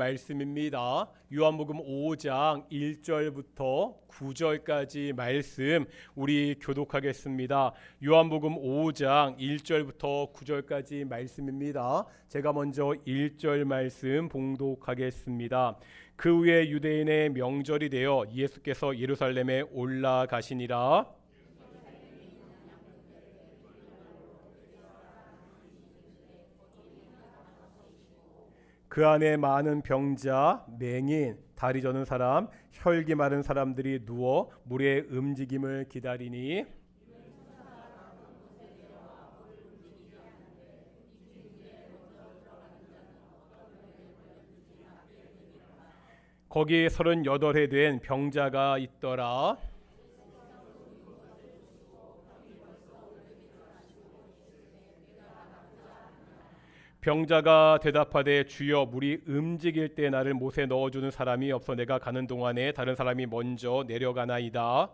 말씀입니다. 요한복음 5장 1절부터 9절까지 말씀 우리 교독하겠습니다. 요한복음 5장 1절부터 9절까지 말씀입니다. 제가 먼저 1절 말씀 봉독하겠습니다. 그 후에 유대인의 명절이 되어 예수께서 예루살렘에 올라가시니라. 그 안에 많은 병자, 맹인, 다리 저는 사람, 혈기 마른 사람들이 누워 물의 움직임을 기다리니 거기 38해 된 병자가 있더라. 병자가 대답하되 주여 물이 움직일 때 나를 못에 넣어주는 사람이 없어 내가 가는 동안에 다른 사람이 먼저 내려가나이다.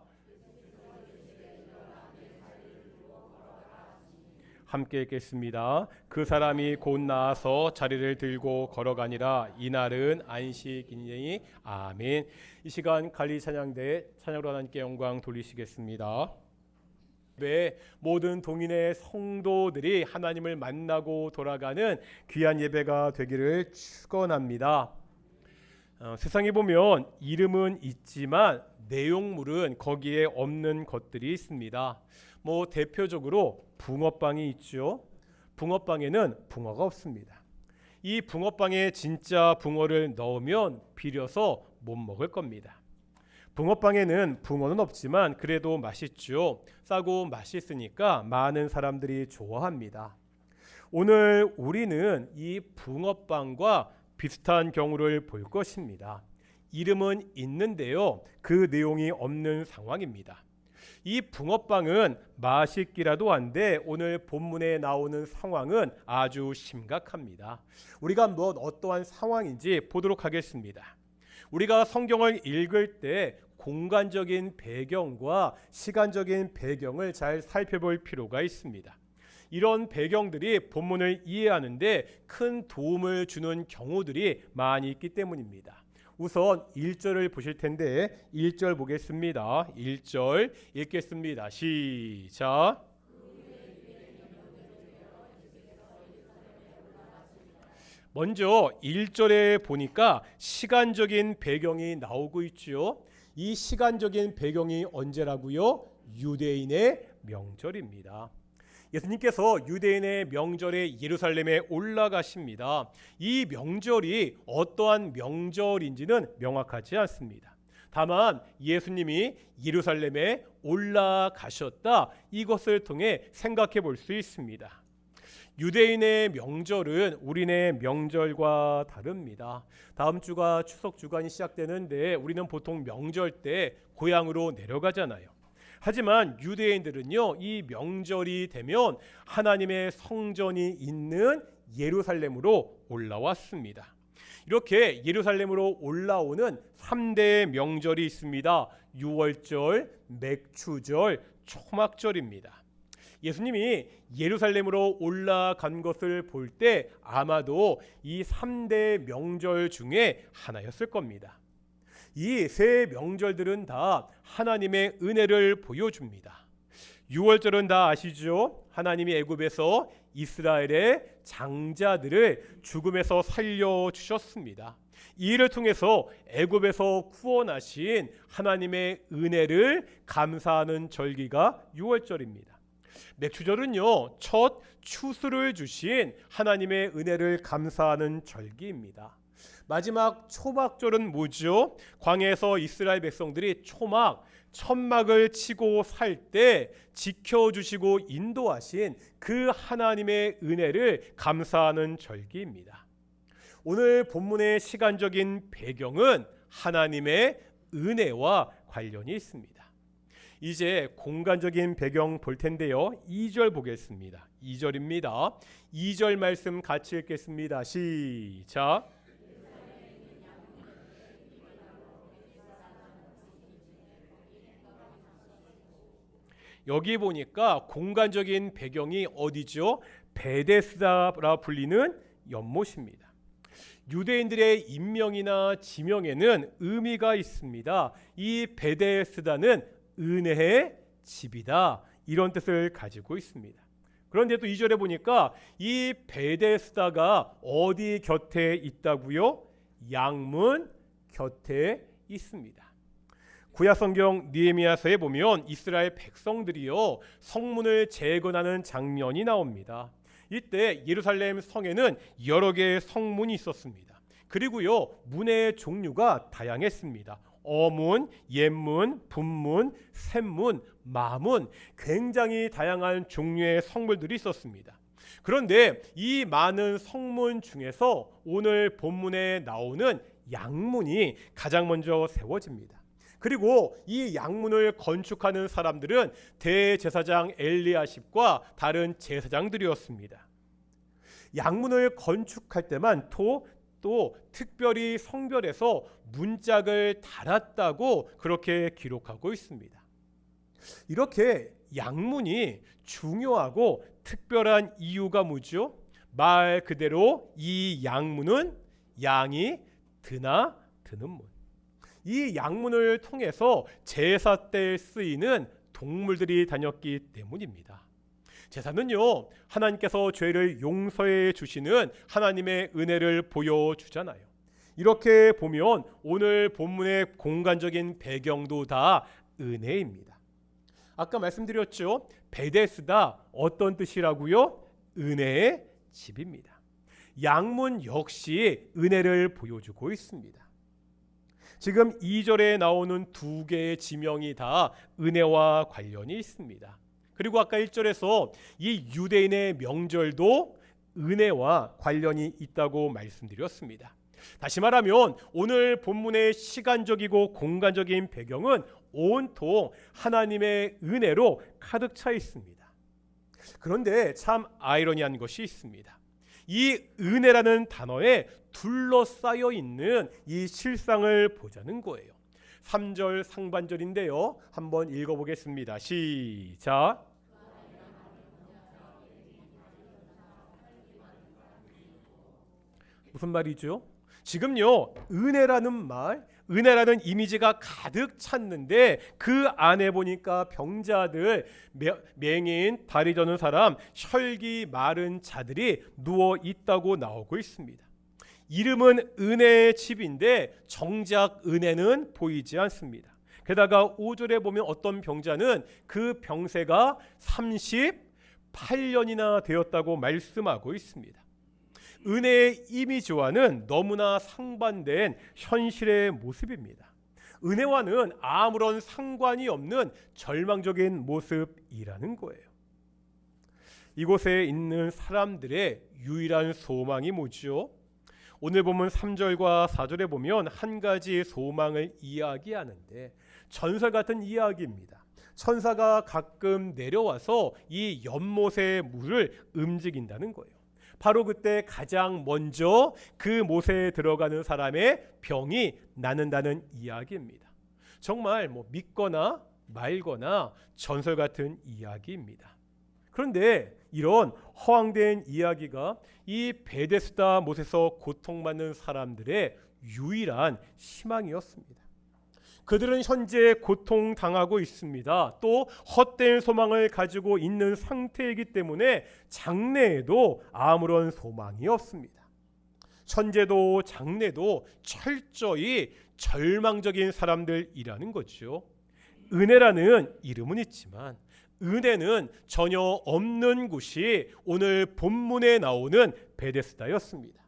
함께 읽겠습니다. 그 사람이 곧 나아서 자리를 들고 걸어가니라. 이날은 안식이니. 아멘. 이 시간 갈리 찬양대 찬양으로 하나님께 영광 돌리시겠습니다. 모든 동인의 성도들이 하나님을 만나고 돌아가는 귀한 예배가 되기를 축원합니다. 세상에 보면 이름은 있지만 내용물은 거기에 없는 것들이 있습니다. 대표적으로 붕어빵이 있죠. 붕어빵에는 붕어가 없습니다. 이 붕어빵에 진짜 붕어를 넣으면 비려서 못 먹을 겁니다. 붕어빵에는 붕어는 없지만 그래도 맛있죠. 싸고 맛있으니까 많은 사람들이 좋아합니다. 오늘 우리는 이 붕어빵과 비슷한 경우를 볼 것입니다. 이름은 있는데요, 그 내용이 없는 상황입니다. 이 붕어빵은 맛있기라도 한데 오늘 본문에 나오는 상황은 아주 심각합니다. 우리가 어떠한 상황인지 보도록 하겠습니다. 우리가 성경을 읽을 때 공간적인 배경과 시간적인 배경을 잘 살펴볼 필요가 있습니다. 이런 배경들이 본문을 이해하는데 큰 도움을 주는 경우들이 많이 있기 때문입니다. 우선 1절을 보실 텐데 1절 보겠습니다. 1절 읽겠습니다. 시작. 먼저 1절에 보니까 시간적인 배경이 나오고 있죠. 이 시간적인 배경이 언제라고요? 유대인의 명절입니다. 예수님께서 유대인의 명절에 예루살렘에 올라가십니다. 이 명절이 어떠한 명절인지는 명확하지 않습니다. 다만 예수님이 예루살렘에 올라가셨다, 이것을 통해 생각해 볼 수 있습니다. 유대인의 명절은 우리네 명절과 다릅니다. 다음 주가 추석 주간이 시작되는데 우리는 보통 명절 때 고향으로 내려가잖아요. 하지만 유대인들은요, 이 명절이 되면 하나님의 성전이 있는 예루살렘으로 올라왔습니다. 이렇게 예루살렘으로 올라오는 3대 명절이 있습니다. 유월절, 맥추절, 초막절입니다. 예수님이 예루살렘으로 올라간 것을 볼 때 아마도 이 3대 명절 중에 하나였을 겁니다. 이 세 명절들은 다 하나님의 은혜를 보여줍니다. 유월절은 다 아시죠? 하나님이 애굽에서 이스라엘의 장자들을 죽음에서 살려주셨습니다. 이 일을 통해서 애굽에서 구원하신 하나님의 은혜를 감사하는 절기가 유월절입니다. 맥추절은요, 첫 추수를 주신 하나님의 은혜를 감사하는 절기입니다. 마지막 초막절은 뭐죠? 광야에서 이스라엘 백성들이 천막을 치고 살 때 지켜주시고 인도하신 그 하나님의 은혜를 감사하는 절기입니다. 오늘 본문의 시간적인 배경은 하나님의 은혜와 관련이 있습니다. 이제 공간적인 배경 볼 텐데요. 2절 보겠습니다. 2절입니다. 2절 말씀 같이 읽겠습니다. 시작. 여기 보니까 공간적인 배경이 어디죠? 베데스다라 불리는 연못입니다. 유대인들의 임명이나 지명에는 의미가 있습니다. 이 베데스다는 은혜의 집이다, 이런 뜻을 가지고 있습니다. 그런데 또 2절에 보니까 이 베데스다가 어디 곁에 있다고요? 양문 곁에 있습니다. 구약성경 느헤미야서에 보면 이스라엘 백성들이요 성문을 재건하는 장면이 나옵니다. 이때 예루살렘 성에는 여러 개의 성문이 있었습니다. 그리고요 문의 종류가 다양했습니다. 어문, 옛문, 분문, 샘문, 마문, 굉장히 다양한 종류의 성문들이 있었습니다. 그런데 이 많은 성문 중에서 오늘 본문에 나오는 양문이 가장 먼저 세워집니다. 그리고 이 양문을 건축하는 사람들은 대제사장 엘리야십과 다른 제사장들이었습니다. 양문을 건축할 때만 또 특별히 성별에서 문짝을 달았다고 그렇게 기록하고 있습니다. 이렇게 양문이 중요하고 특별한 이유가 뭐죠? 말 그대로 이 양문은 양이 드나 드는 문. 이 양문을 통해서 제사 때 쓰이는 동물들이 다녔기 때문입니다. 제사는요 하나님께서 죄를 용서해 주시는 하나님의 은혜를 보여주잖아요. 이렇게 보면 오늘 본문의 공간적인 배경도 다 은혜입니다. 아까 말씀드렸죠, 베데스다 어떤 뜻이라고요? 은혜의 집입니다. 양문 역시 은혜를 보여주고 있습니다. 지금 2절에 나오는 두 개의 지명이 다 은혜와 관련이 있습니다. 그리고 아까 1절에서 이 유대인의 명절도 은혜와 관련이 있다고 말씀드렸습니다. 다시 말하면 오늘 본문의 시간적이고 공간적인 배경은 온통 하나님의 은혜로 가득 차 있습니다. 그런데 참 아이러니한 것이 있습니다. 이 은혜라는 단어에 둘러싸여 있는 이 실상을 보자는 거예요. 3절 상반절인데요. 한번 읽어보겠습니다. 시작. 무슨 말이죠? 지금요 은혜라는 이미지가 가득 찼는데 그 안에 보니까 병자들, 맹인, 다리 저는 사람, 혈기 마른 자들이 누워 있다고 나오고 있습니다. 이름은 은혜의 집인데 정작 은혜는 보이지 않습니다. 게다가 5절에 보면 어떤 병자는 그 병세가 38년이나 되었다고 말씀하고 있습니다. 은혜의 이미지와는 너무나 상반된 현실의 모습입니다. 은혜와는 아무런 상관이 없는 절망적인 모습이라는 거예요. 이곳에 있는 사람들의 유일한 소망이 뭐죠? 오늘 보면 3절과 4절에 보면 한 가지 소망을 이야기하는데 전설 같은 이야기입니다. 천사가 가끔 내려와서 이 연못의 물을 움직인다는 거예요. 바로 그때 가장 먼저 그 못에 들어가는 사람의 병이 낫는다는 이야기입니다. 정말 믿거나 말거나 전설 같은 이야기입니다. 그런데 이런 허황된 이야기가 이 베데스다 못에서 고통받는 사람들의 유일한 희망이었습니다. 그들은 현재 고통당하고 있습니다. 또 헛된 소망을 가지고 있는 상태이기 때문에 장래에도 아무런 소망이 없습니다. 현재도 장래도 철저히 절망적인 사람들이라는 거죠. 은혜라는 이름은 있지만 은혜는 전혀 없는 곳이 오늘 본문에 나오는 베데스다였습니다.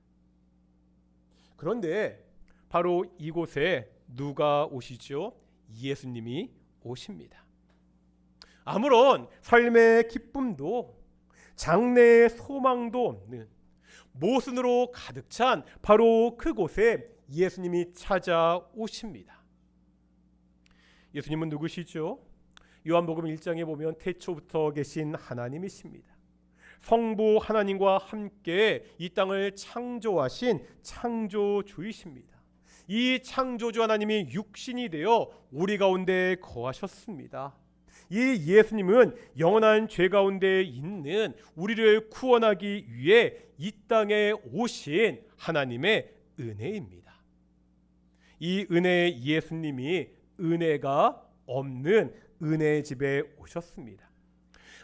그런데 바로 이곳에 누가 오시죠? 예수님이 오십니다. 아무런 삶의 기쁨도 장래의 소망도 없는 모순으로 가득 찬 바로 그곳에 예수님이 찾아오십니다. 예수님은 누구시죠? 요한복음 1장에 보면 태초부터 계신 하나님이십니다. 성부 하나님과 함께 이 땅을 창조하신 창조주이십니다. 이 창조주 하나님이 육신이 되어 우리 가운데 거하셨습니다. 이 예수님은 영원한 죄 가운데 있는 우리를 구원하기 위해 이 땅에 오신 하나님의 은혜입니다. 이 은혜의 예수님이 은혜가 없는 은혜의 집에 오셨습니다.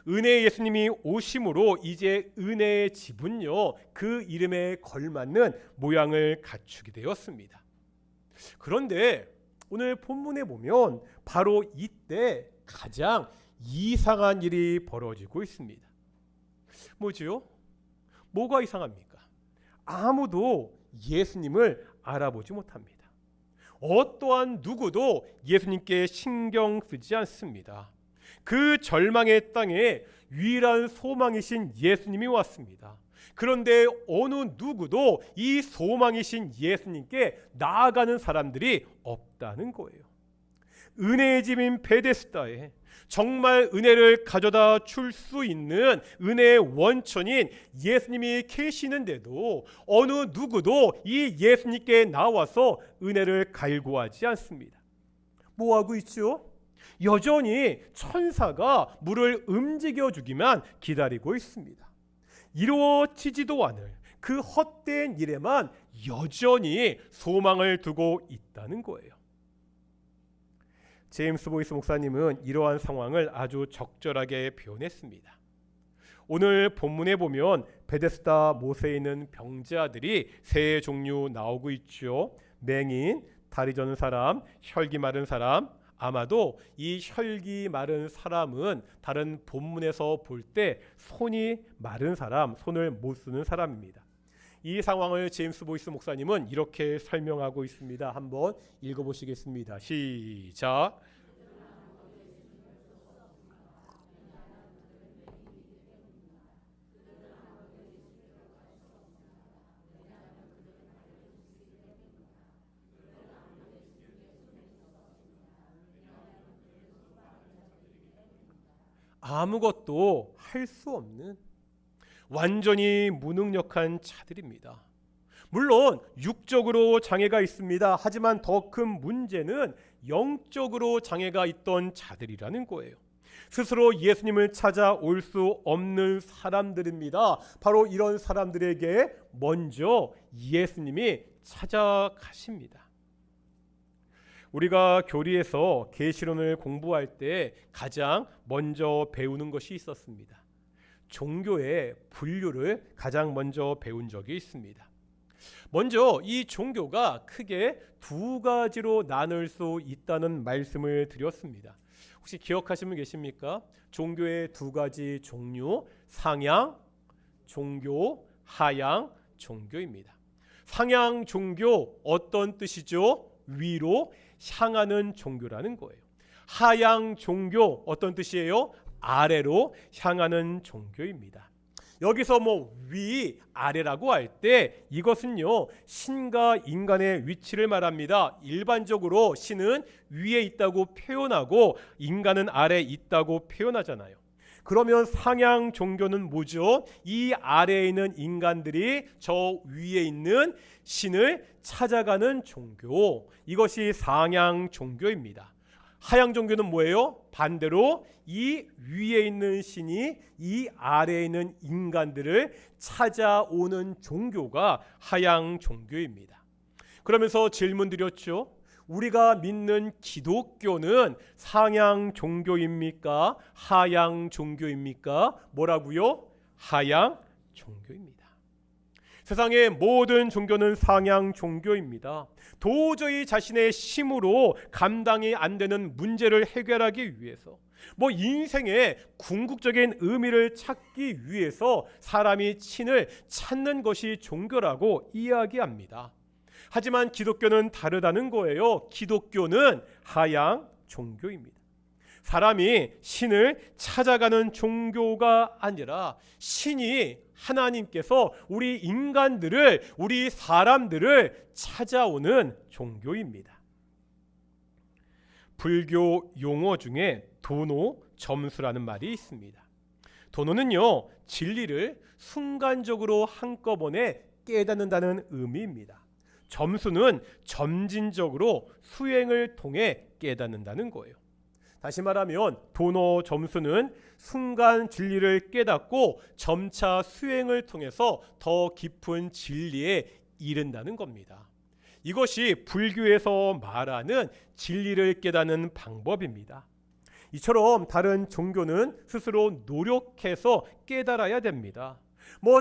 은혜의 예수님이 오심으로 이제 은혜의 집은요, 그 이름에 걸맞는 모양을 갖추게 되었습니다. 그런데 오늘 본문에 보면 바로 이때 가장 이상한 일이 벌어지고 있습니다. 뭐지요? 뭐가 이상합니까? 아무도 예수님을 알아보지 못합니다. 어떠한 누구도 예수님께 신경 쓰지 않습니다. 그 절망의 땅에 유일한 소망이신 예수님이 왔습니다. 그런데 어느 누구도 이 소망이신 예수님께 나아가는 사람들이 없다는 거예요. 은혜의 집인 베데스다에 정말 은혜를 가져다 줄 수 있는 은혜의 원천인 예수님이 계시는데도 어느 누구도 이 예수님께 나와서 은혜를 갈구하지 않습니다. 뭐하고 있죠? 여전히 천사가 물을 움직여주기만 기다리고 있습니다. 이루어지지도 않을 그 헛된 일에만 여전히 소망을 두고 있다는 거예요. 제임스 보이스 목사님은 이러한 상황을 아주 적절하게 표현했습니다. 오늘 본문에 보면 베데스다 못에 있는 병자들이 세 종류 나오고 있죠. 맹인, 다리 저는 사람, 혈기 마른 사람. 아마도 이 혈기 마른 사람은 다른 본문에서 볼 때 손이 마른 사람, 손을 못 쓰는 사람입니다. 이 상황을 제임스 보이스 목사님은 이렇게 설명하고 있습니다. 한번 읽어보시겠습니다. 시작. 아무것도 할 수 없는 완전히 무능력한 자들입니다. 물론 육적으로 장애가 있습니다. 하지만 더 큰 문제는 영적으로 장애가 있던 자들이라는 거예요. 스스로 예수님을 찾아올 수 없는 사람들입니다. 바로 이런 사람들에게 먼저 예수님이 찾아가십니다. 우리가 교리에서 계시론을 공부할 때 가장 먼저 배우는 것이 있었습니다. 종교의 분류를 가장 먼저 배운 적이 있습니다. 먼저 이 종교가 크게 두 가지로 나눌 수 있다는 말씀을 드렸습니다. 혹시 기억하시는 분 계십니까? 종교의 두 가지 종류, 상향 종교, 하향 종교입니다. 상향 종교 어떤 뜻이죠? 위로 향하는 종교라는 거예요. 하향 종교 어떤 뜻이에요? 아래로 향하는 종교입니다. 여기서 위, 아래라고 할 때 이것은요 신과 인간의 위치를 말합니다. 일반적으로 신은 위에 있다고 표현하고 인간은 아래에 있다고 표현하잖아요. 그러면 상향 종교는 뭐죠? 이 아래에 있는 인간들이 저 위에 있는 신을 찾아가는 종교, 이것이 상향 종교입니다. 하향 종교는 뭐예요? 반대로 이 위에 있는 신이 이 아래에 있는 인간들을 찾아오는 종교가 하향 종교입니다. 그러면서 질문 드렸죠. 우리가 믿는 기독교는 상향 종교입니까? 하향 종교입니까? 뭐라고요? 하향 종교입니다. 세상의 모든 종교는 상향 종교입니다. 도저히 자신의 힘으로 감당이 안 되는 문제를 해결하기 위해서, 인생의 궁극적인 의미를 찾기 위해서 사람이 신을 찾는 것이 종교라고 이야기합니다. 하지만 기독교는 다르다는 거예요. 기독교는 하향 종교입니다. 사람이 신을 찾아가는 종교가 아니라 신이 하나님께서 우리 인간들을, 우리 사람들을 찾아오는 종교입니다. 불교 용어 중에 도노, 점수라는 말이 있습니다. 도노는요, 진리를 순간적으로 한꺼번에 깨닫는다는 의미입니다. 점수는 점진적으로 수행을 통해 깨닫는다는 거예요. 다시 말하면 도노 점수는 순간 진리를 깨닫고 점차 수행을 통해서 더 깊은 진리에 이른다는 겁니다. 이것이 불교에서 말하는 진리를 깨닫는 방법입니다. 이처럼 다른 종교는 스스로 노력해서 깨달아야 됩니다.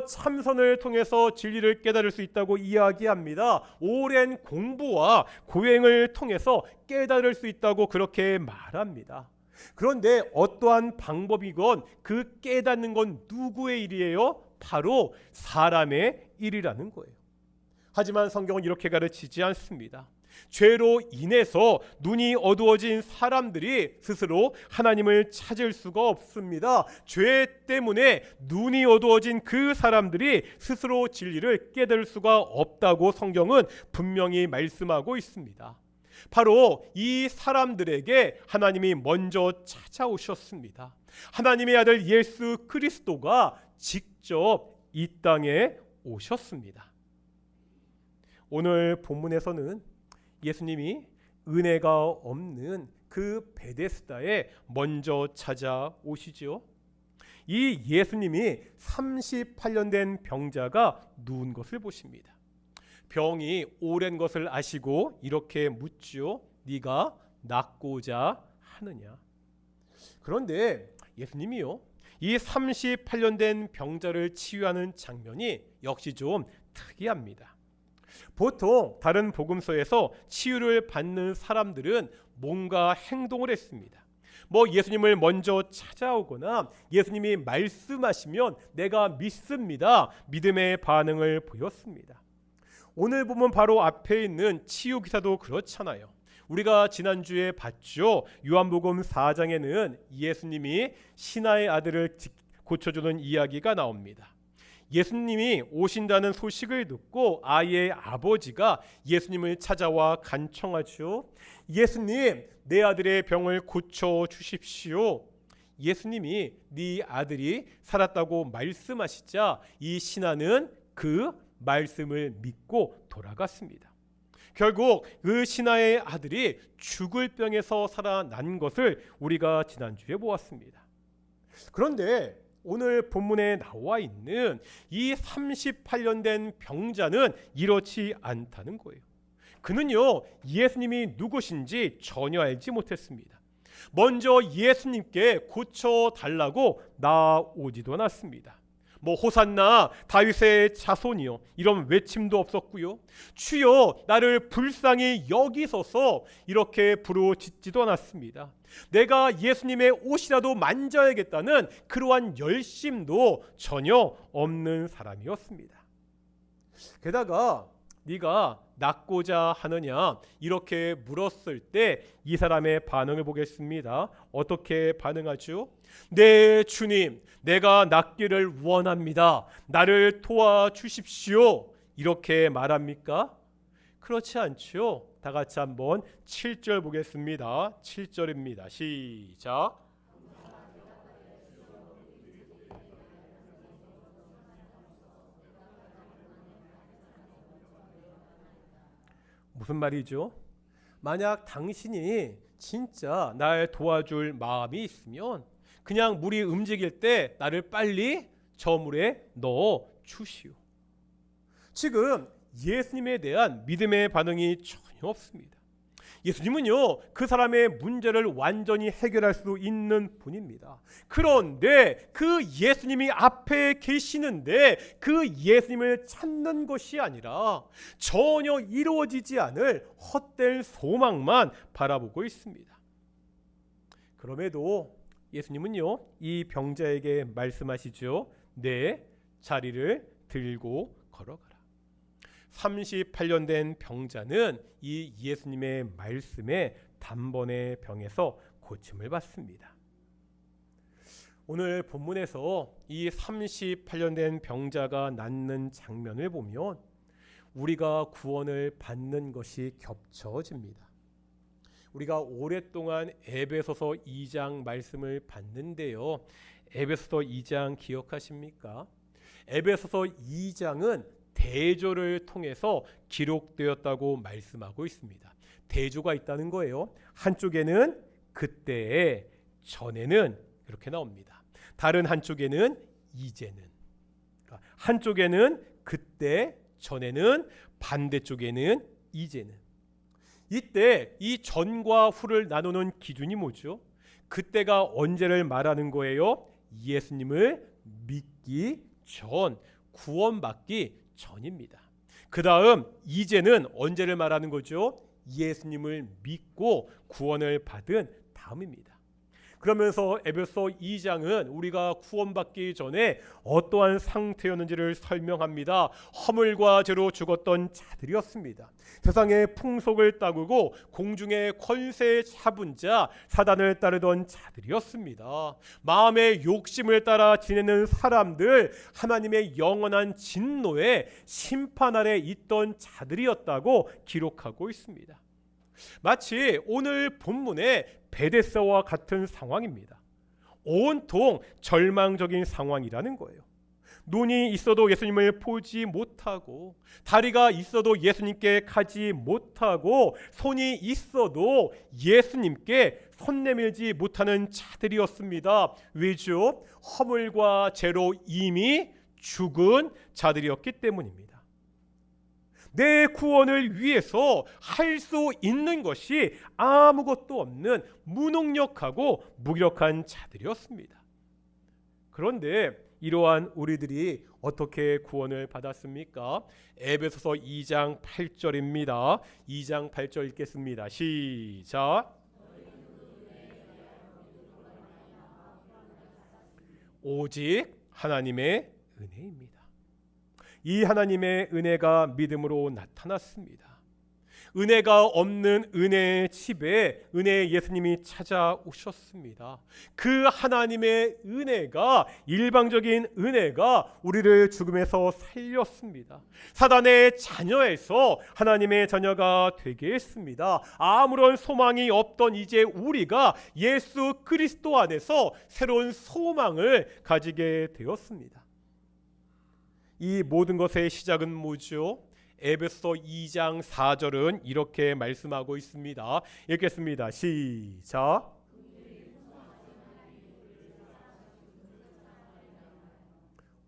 참선을 통해서 진리를 깨달을 수 있다고 이야기합니다. 오랜 공부와 고행을 통해서 깨달을 수 있다고 그렇게 말합니다. 그런데 어떠한 방법이건 그 깨닫는 건 누구의 일이에요? 바로 사람의 일이라는 거예요. 하지만 성경은 이렇게 가르치지 않습니다. 죄로 인해서 눈이 어두워진 사람들이 스스로 하나님을 찾을 수가 없습니다. 죄 때문에 눈이 어두워진 그 사람들이 스스로 진리를 깨달을 수가 없다고 성경은 분명히 말씀하고 있습니다. 바로 이 사람들에게 하나님이 먼저 찾아오셨습니다. 하나님의 아들 예수 그리스도가 직접 이 땅에 오셨습니다. 오늘 본문에서는 예수님이 은혜가 없는 그 베데스다에 먼저 찾아오시죠. 이 예수님이 38년 된 병자가 누운 것을 보십니다. 병이 오랜 것을 아시고 이렇게 묻지요. 네가 낫고자 하느냐. 그런데 예수님이요, 이 38년 된 병자를 치유하는 장면이 역시 좀 특이합니다. 보통 다른 복음서에서 치유를 받는 사람들은 뭔가 행동을 했습니다. 예수님을 먼저 찾아오거나 예수님이 말씀하시면 내가 믿습니다. 믿음의 반응을 보였습니다. 오늘 보면 바로 앞에 있는 치유 기사도 그렇잖아요. 우리가 지난주에 봤죠. 요한복음 4장에는 예수님이 신하의 아들을 고쳐주는 이야기가 나옵니다. 예수님이 오신다는 소식을 듣고 아이의 아버지가 예수님을 찾아와 간청하죠. 예수님, 내 아들의 병을 고쳐 주십시오. 예수님이 네 아들이 살았다고 말씀하시자 이 신하는 그 말씀을 믿고 돌아갔습니다. 결국 그 신하의 아들이 죽을 병에서 살아난 것을 우리가 지난주에 보았습니다. 그런데 오늘 본문에 나와 있는 이 38년 된 병자는 이렇지 않다는 거예요. 그는요, 예수님이 누구신지 전혀 알지 못했습니다. 먼저 예수님께 고쳐달라고 나오지도 않았습니다. 호산나 다윗의 자손이요, 이런 외침도 없었고요. 주여 나를 불쌍히 여기소서 이렇게 부르짖지도 않았습니다. 내가 예수님의 옷이라도 만져야겠다는 그러한 열심도 전혀 없는 사람이었습니다. 게다가 네가 낫고자 하느냐 이렇게 물었을 때 이 사람의 반응을 보겠습니다. 어떻게 반응하죠? 네 주님, 내가 낫기를 원합니다. 나를 도와주십시오. 이렇게 말합니까? 그렇지 않죠. 다 같이 한번 7절 보겠습니다. 7절입니다. 시작. 무슨 말이죠? 만약 당신이 진짜 날 도와줄 마음이 있으면 그냥 물이 움직일 때 나를 빨리 저 물에 넣어 주시오. 지금 예수님에 대한 믿음의 반응이 전혀 없습니다. 예수님은요, 그 사람의 문제를 완전히 해결할 수 있는 분입니다. 그런데 그 예수님이 앞에 계시는데 그 예수님을 찾는 것이 아니라 전혀 이루어지지 않을 헛된 소망만 바라보고 있습니다. 그럼에도 예수님은요, 이 병자에게 말씀하시죠. 내 자리를 들고 걸어가라. 38년 된 병자는 이 예수님의 말씀에 단번에 병에서 고침을 받습니다. 오늘 본문에서 이 38년 된 병자가 낫는 장면을 보면 우리가 구원을 받는 것이 겹쳐집니다. 우리가 오랫동안 에베소서 2장 말씀을 봤는데요. 에베소서 2장 기억하십니까? 에베소서 2장은 대조를 통해서 기록되었다고 말씀하고 있습니다. 대조가 있다는 거예요. 한쪽에는 그때에, 전에는 이렇게 나옵니다. 다른 한쪽에는 이제는. 한쪽에는 그때, 전에는 반대쪽에는 이제는. 이때 이 전과 후를 나누는 기준이 뭐죠? 그때가 언제를 말하는 거예요? 예수님을 믿기 전, 구원받기 전입니다. 그 다음 이제는 언제를 말하는 거죠? 예수님을 믿고 구원을 받은 다음입니다. 그러면서 에베소 2장은 우리가 구원받기 전에 어떠한 상태였는지를 설명합니다. 허물과 죄로 죽었던 자들이었습니다. 세상의 풍속을 따르고 공중의 권세 잡은 자, 사단을 따르던 자들이었습니다. 마음의 욕심을 따라 지내는 사람들, 하나님의 영원한 진노의 심판 아래 있던 자들이었다고 기록하고 있습니다. 마치 오늘 본문의 베데스다와 같은 상황입니다. 온통 절망적인 상황이라는 거예요. 눈이 있어도 예수님을 보지 못하고, 다리가 있어도 예수님께 가지 못하고, 손이 있어도 예수님께 손 내밀지 못하는 자들이었습니다. 왜죠? 허물과 죄로 이미 죽은 자들이었기 때문입니다. 내 구원을 위해서 할 수 있는 것이 아무것도 없는 무능력하고 무기력한 자들이었습니다. 그런데 이러한 우리들이 어떻게 구원을 받았습니까? 에베소서 2장 8절입니다. 2장 8절 읽겠습니다. 시작. 오직 하나님의 은혜입니다. 이 하나님의 은혜가 믿음으로 나타났습니다. 은혜가 없는 은혜의 집에 은혜의 예수님이 찾아오셨습니다. 그 하나님의 은혜가, 일방적인 은혜가 우리를 죽음에서 살렸습니다. 사단의 자녀에서 하나님의 자녀가 되게 했습니다. 아무런 소망이 없던 이제 우리가 예수 그리스도 안에서 새로운 소망을 가지게 되었습니다. 이 모든 것의 시작은 뭐죠? 에베소 2장 4절은 이렇게 말씀하고 있습니다. 읽겠습니다. 시작.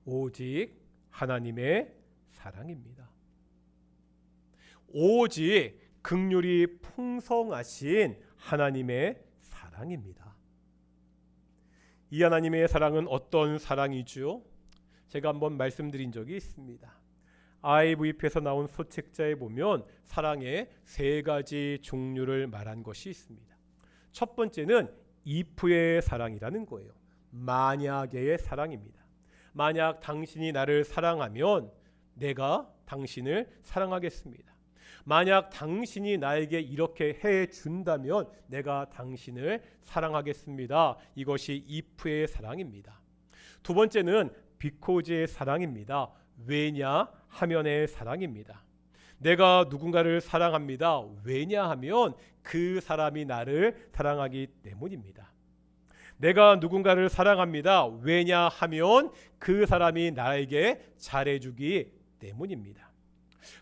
오직 하나님의 사랑입니다. 오직 긍휼이 풍성하신 하나님의 사랑입니다. 이 하나님의 사랑은 어떤 사랑이죠? 제가 한번 말씀드린 적이 있습니다. IVP에서 나온 소책자에 보면 사랑의 세 가지 종류를 말한 것이 있습니다. 첫 번째는 if의 사랑이라는 거예요. 만약의 사랑입니다. 만약 당신이 나를 사랑하면 내가 당신을 사랑하겠습니다. 만약 당신이 나에게 이렇게 해준다면 내가 당신을 사랑하겠습니다. 이것이 if의 사랑입니다. 두 번째는 because의 사랑입니다. 왜냐하면의 사랑입니다. 내가 누군가를 사랑합니다. 왜냐하면 그 사람이 나를 사랑하기 때문입니다. 내가 누군가를 사랑합니다. 왜냐하면 그 사람이 나에게 잘해주기 때문입니다.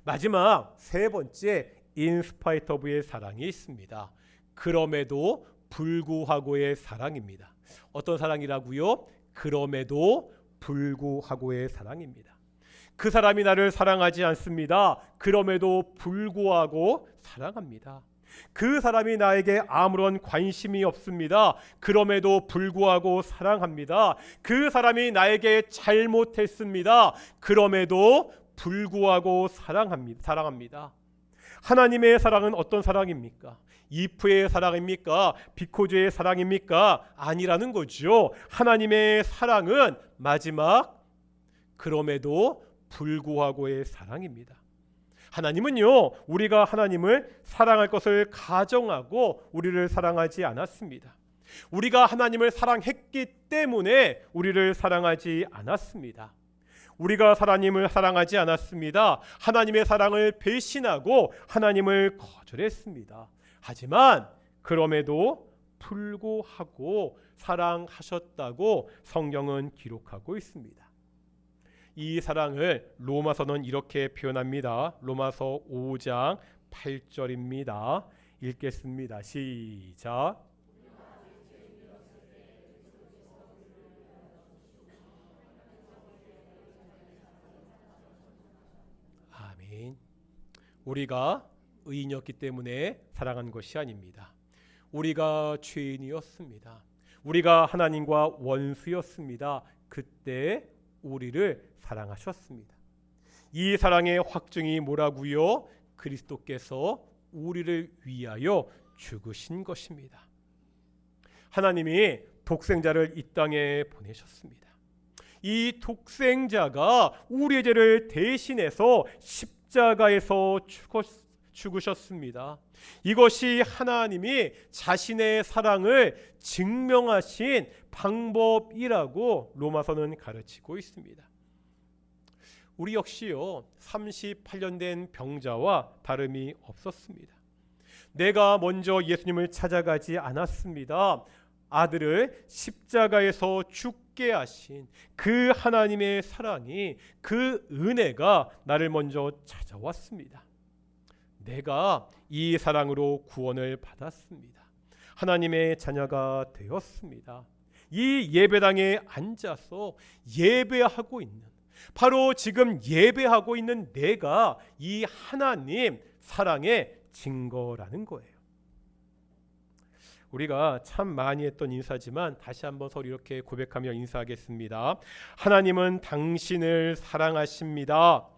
마지막 세 번째, in spite of의 사랑이 있습니다. 그럼에도 불구하고의 사랑입니다. 어떤 사랑이라고요? 그럼에도 불구하고의 사랑입니다. 그 사람이 나를 사랑하지 않습니다. 그럼에도 불구하고 사랑합니다. 그 사람이 나에게 아무런 관심이 없습니다. 그럼에도 불구하고 사랑합니다. 그 사람이 나에게 잘못했습니다. 그럼에도 불구하고 사랑합니다. 하나님의 사랑은 어떤 사랑입니까? if의 사랑입니까? because의 사랑입니까? 아니라는 거죠. 하나님의 사랑은 마지막 그럼에도 불구하고의 사랑입니다. 하나님은요, 우리가 하나님을 사랑할 것을 가정하고 우리를 사랑하지 않았습니다. 우리가 하나님을 사랑했기 때문에 우리를 사랑하지 않았습니다. 우리가 하나님을 사랑하지 않았습니다. 하나님의 사랑을 배신하고 하나님을 거절했습니다. 하지만 그럼에도 불구하고 사랑하셨다고 성경은 기록하고 있습니다. 이 사랑을 로마서는 이렇게 표현합니다. 로마서 5장 8절입니다. 읽겠습니다. 시작. 아멘. 우리가 의인이었기 때문에 사랑한 것이 아닙니다. 우리가 죄인이었습니다. 우리가 하나님과 원수였습니다. 그때 우리를 사랑하셨습니다. 이 사랑의 확증이 뭐라고요? 그리스도께서 우리를 위하여 죽으신 것입니다. 하나님이 독생자를 이 땅에 보내셨습니다. 이 독생자가 우리의 죄를 대신해서 십자가에서 죽으셨습니다. 이것이 하나님이 자신의 사랑을 증명하신 방법이라고 로마서는 가르치고 있습니다. 우리 역시요 38년 된 병자와 다름이 없었습니다. 내가 먼저 예수님을 찾아가지 않았습니다. 아들을 십자가에서 죽게 하신 그 하나님의 사랑이, 그 은혜가 나를 먼저 찾아왔습니다. 내가 이 사랑으로 구원을 받았습니다. 하나님의 자녀가 되었습니다. 이 예배당에 앉아서 예배하고 있는, 바로 지금 예배하고 있는 내가 이 하나님 사랑의 증거라는 거예요. 우리가 참 많이 했던 인사지만 다시 한번 서로 이렇게 고백하며 인사하겠습니다. 하나님은 당신을 사랑하십니다.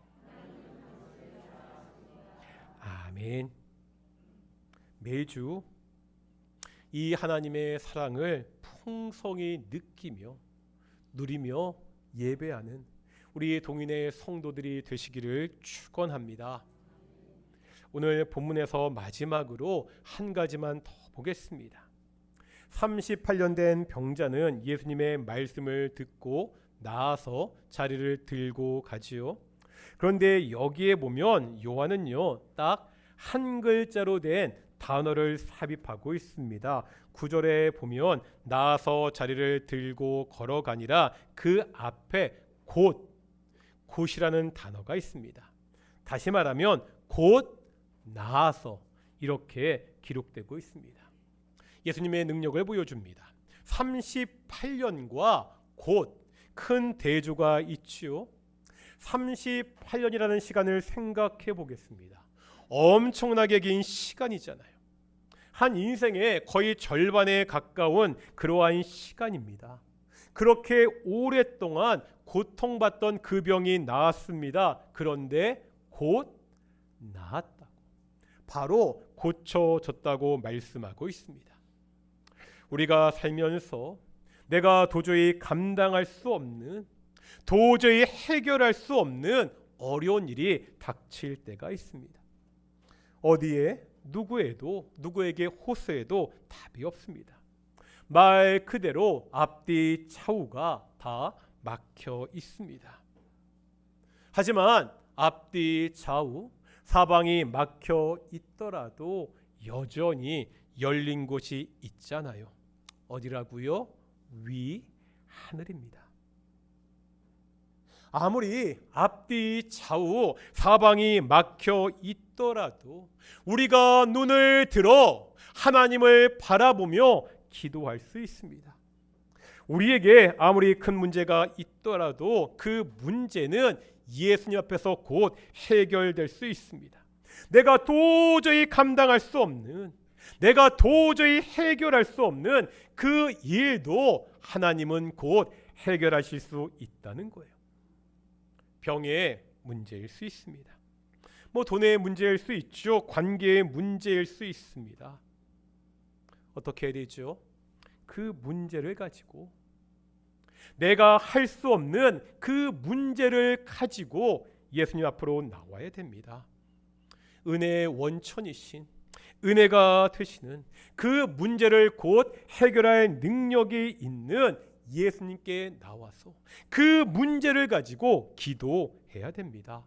아멘. 매주 이 하나님의 사랑을 풍성히 느끼며 누리며 예배하는 우리 동인의 성도들이 되시기를 축원합니다. 오늘 본문에서 마지막으로 한 가지만 더 보겠습니다. 38년 된 병자는 예수님의 말씀을 듣고 나아서 자리를 들고 가지요. 그런데 여기에 보면 요한은요 딱 한 글자로 된 단어를 삽입하고 있습니다. 9절에 보면 나아서 자리를 들고 걸어가니라, 그 앞에 곧이라는 단어가 있습니다. 다시 말하면 곧 나아서 이렇게 기록되고 있습니다. 예수님의 능력을 보여줍니다. 38년과 곧 큰 대조가 있지요. 38년이라는 시간을 생각해 보겠습니다. 엄청나게 긴 시간이잖아요. 한 인생의 거의 절반에 가까운 그러한 시간입니다. 그렇게 오랫동안 고통받던 그 병이 나았습니다. 그런데 곧 나았다고, 바로 고쳐졌다고 말씀하고 있습니다. 우리가 살면서 내가 도저히 감당할 수 없는, 도저히 해결할 수 없는 어려운 일이 닥칠 때가 있습니다. 어디에 누구에게 호소해도 답이 없습니다. 말 그대로 앞뒤 차후가 다 막혀 있습니다. 하지만 앞뒤 좌우 사방이 막혀 있더라도 여전히 열린 곳이 있잖아요. 어디라고요? 위 하늘입니다. 아무리 앞뒤 좌우 사방이 막혀 있더라도 우리가 눈을 들어 하나님을 바라보며 기도할 수 있습니다. 우리에게 아무리 큰 문제가 있더라도 그 문제는 예수님 앞에서 곧 해결될 수 있습니다. 내가 도저히 감당할 수 없는, 내가 도저히 해결할 수 없는 그 일도 하나님은 곧 해결하실 수 있다는 거예요. 병의 문제일 수 있습니다. 돈의 문제일 수 있죠. 관계의 문제일 수 있습니다. 어떻게 해야 되죠? 그 문제를 가지고, 내가 할 수 없는 그 문제를 가지고 예수님 앞으로 나와야 됩니다. 은혜의 원천이신, 은혜가 되시는 그 문제를 곧 해결할 능력이 있는 예수님께 나와서 그 문제를 가지고 기도해야 됩니다.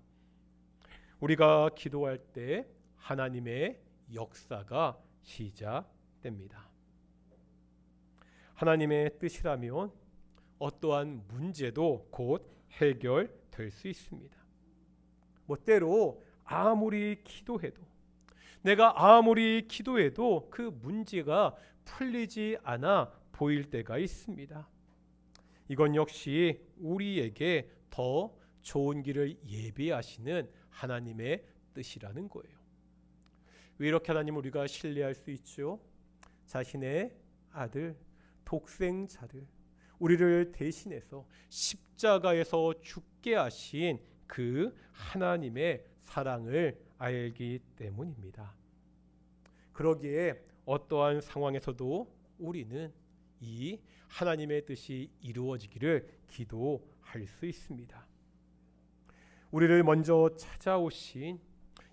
우리가 기도할 때 하나님의 역사가 시작됩니다. 하나님의 뜻이라면 어떠한 문제도 곧 해결될 수 있습니다. 때로 아무리 기도해도, 내가 아무리 기도해도 그 문제가 풀리지 않아 보일 때가 있습니다. 이건 역시 우리에게 더 좋은 길을 예비하시는 하나님의 뜻이라는 거예요. 왜 이렇게 하나님을 우리가 신뢰할 수 있죠? 자신의 아들 독생자를 우리를 대신해서 십자가에서 죽게 하신 그 하나님의 사랑을 알기 때문입니다. 그러기에 어떠한 상황에서도 우리는 이 하나님의 뜻이 이루어지기를 기도할 수 있습니다. 우리를 먼저 찾아오신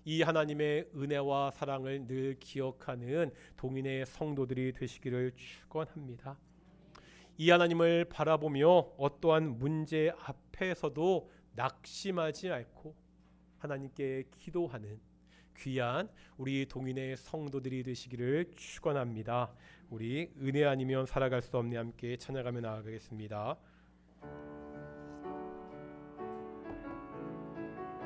이 하나님의 은혜와 사랑을 늘 기억하는 동인의 성도들이 되시기를 축원합니다. 이 하나님을 바라보며 어떠한 문제 앞에서도 낙심하지 않고 하나님께 기도하는 귀한 우리 동인의 성도들이 되시기를 축원합니다. 우리 은혜 아니면 살아갈 수 없네 함께 찬양하며 나아가겠습니다.